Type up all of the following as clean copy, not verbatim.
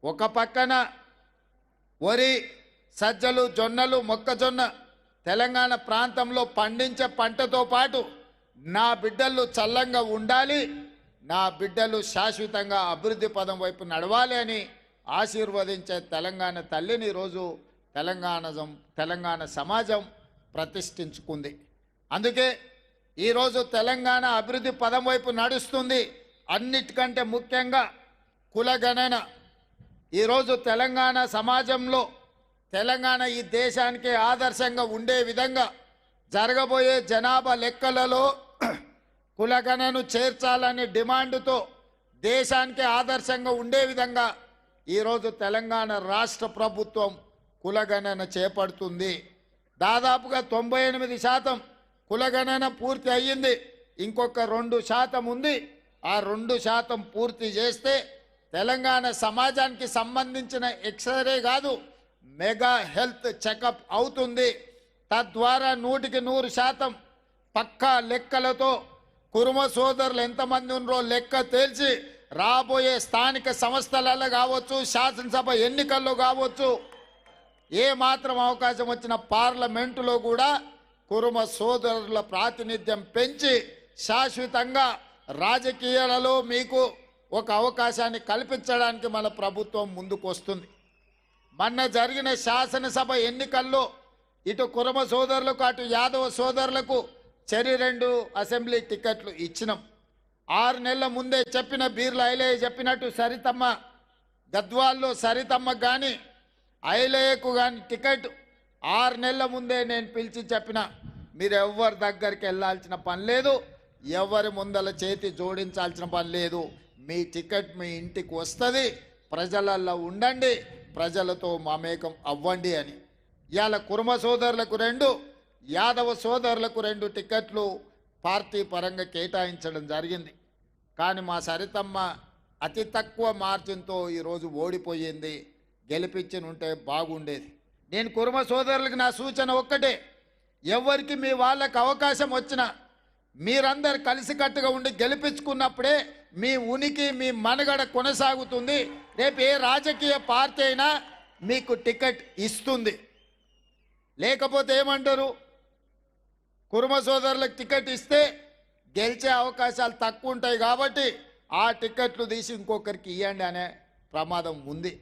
ఒక పక్కన వరి, సజ్జలు, జొన్నలు, మొక్కజొన్న తెలంగాణ ప్రాంతంలో పండించే పంటతో పాటు నా బిడ్డలు చల్లంగా ఉండాలి, నా బిడ్డలు శాశ్వతంగా అభివృద్ధి పదం వైపు నడవాలి అని ఆశీర్వదించే తెలంగాణ తల్లిని ఈరోజు తెలంగాణ సమాజం ప్రతిష్ఠించుకుంది. అందుకే ఈరోజు తెలంగాణ అభివృద్ధి పదం వైపు నడుస్తుంది. అన్నిటికంటే ముఖ్యంగా కులగణన. ఈరోజు తెలంగాణ సమాజంలో తెలంగాణ ఈ దేశానికి ఆదర్శంగా ఉండే విధంగా జరగబోయే జనాభా లెక్కలలో కులగణను చేర్చాలనే డిమాండ్తో దేశానికి ఆదర్శంగా ఉండే విధంగా ఈరోజు తెలంగాణ రాష్ట్ర ప్రభుత్వం కులగణన చేపడుతుంది. దాదాపుగా 98% కులగణన పూర్తి అయ్యింది. ఇంకొక 2% ఉంది. ఆ 2% పూర్తి చేస్తే తెలంగాణ సమాజానికి సంబంధించిన ఎక్స్రే కాదు, మెగా హెల్త్ చెకప్ అవుతుంది. తద్వారా 100% పక్కా లెక్కలతో కురుమ సోదరులు ఎంతమంది ఉన్నారో లెక్క తేల్చి రాబోయే స్థానిక సంస్థలలో కావచ్చు, శాసనసభ ఎన్నికల్లో కావచ్చు, ఏ మాత్రం అవకాశం వచ్చిన పార్లమెంటులో కూడా కురుమ సోదరుల ప్రాతినిధ్యం పెంచి శాశ్వతంగా రాజకీయాలలో మీకు ఒక అవకాశాన్ని కల్పించడానికి మన ప్రభుత్వం ముందుకు వస్తుంది. మొన్న జరిగిన శాసనసభ ఎన్నికల్లో ఇటు కురుమ సోదరులకు అటు యాదవ సోదరులకు చెరి 2 అసెంబ్లీ టికెట్లు ఇచ్చినాం. 6 నెలల ముందే చెప్పిన బీర్ల ఐలయ్య చెప్పినట్టు సరితమ్మ గద్వాల్లో సరితమ్మకు కానీ ఐలయ్యకు కానీ టికెట్ 6 నెలల ముందే నేను పిలిచి చెప్పిన, మీరు ఎవరి దగ్గరికి వెళ్ళాల్సిన పని లేదు, ఎవరి ముందల చేతి జోడించాల్సిన పని లేదు, మీ టికెట్ మీ ఇంటికి వస్తుంది, ప్రజలల్లో ఉండండి, ప్రజలతో మమేకం అవ్వండి అని. ఇవాళ కురుమ సోదరులకు 2, యాదవ సోదరులకు 2 టికెట్లు పార్టీ పరంగా కేటాయించడం జరిగింది. కానీ మా సరితమ్మ అతి తక్కువ మార్జిన్తో ఈరోజు ఓడిపోయింది. గెలిపించి ఉంటే బాగుండేది. నేను కురుమ సోదరులకు నా సూచన ఒక్కటే, ఎవరికి మీ వాళ్ళకి అవకాశం వచ్చినా మీరందరు కలిసికట్టుగా ఉండి గెలిపించుకున్నప్పుడే మీ ఉనికి, మీ మనుగడ కొనసాగుతుంది. రేపు ఏ రాజకీయ పార్టీ అయినా మీకు టికెట్ ఇస్తుంది. లేకపోతే ఏమంటారు, కురుమ సోదరులకు టికెట్ ఇస్తే గెలిచే అవకాశాలు తక్కువ ఉంటాయి కాబట్టి ఆ టికెట్లు తీసి ఇంకొకరికి ఇవ్వండి అనే ప్రమాదం ఉంది.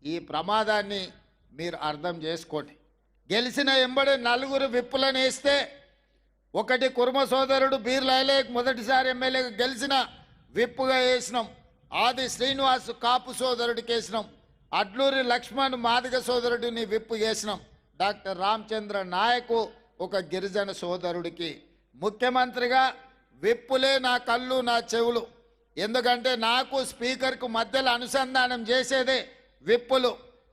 ఈ ప్రమాదాన్ని మీరు అర్థం చేసుకోండి. గెలిచిన ఎంబడే 4 విప్పులను వేస్తే, ఒకటి కురుమ సోదరుడు బీర్ల ఐలయ్యకు మొదటిసారి ఎమ్మెల్యేగా గెలిచిన విప్పుగా వేసినాం. ఆది శ్రీనివాస్ కాపు సోదరుడికి వేసినాం. అడ్లూరి లక్ష్మణ్ మాదిగ సోదరుడిని విప్పు చేసినాం. డాక్టర్ రామచంద్ర నాయకు ఒక గిరిజన సోదరుడికి. ముఖ్యమంత్రిగా విప్పులే నా కళ్ళు నా చెవులు. ఎందుకంటే నాకు స్పీకర్కు మధ్యలో అనుసంధానం చేసేదే విప్పులు.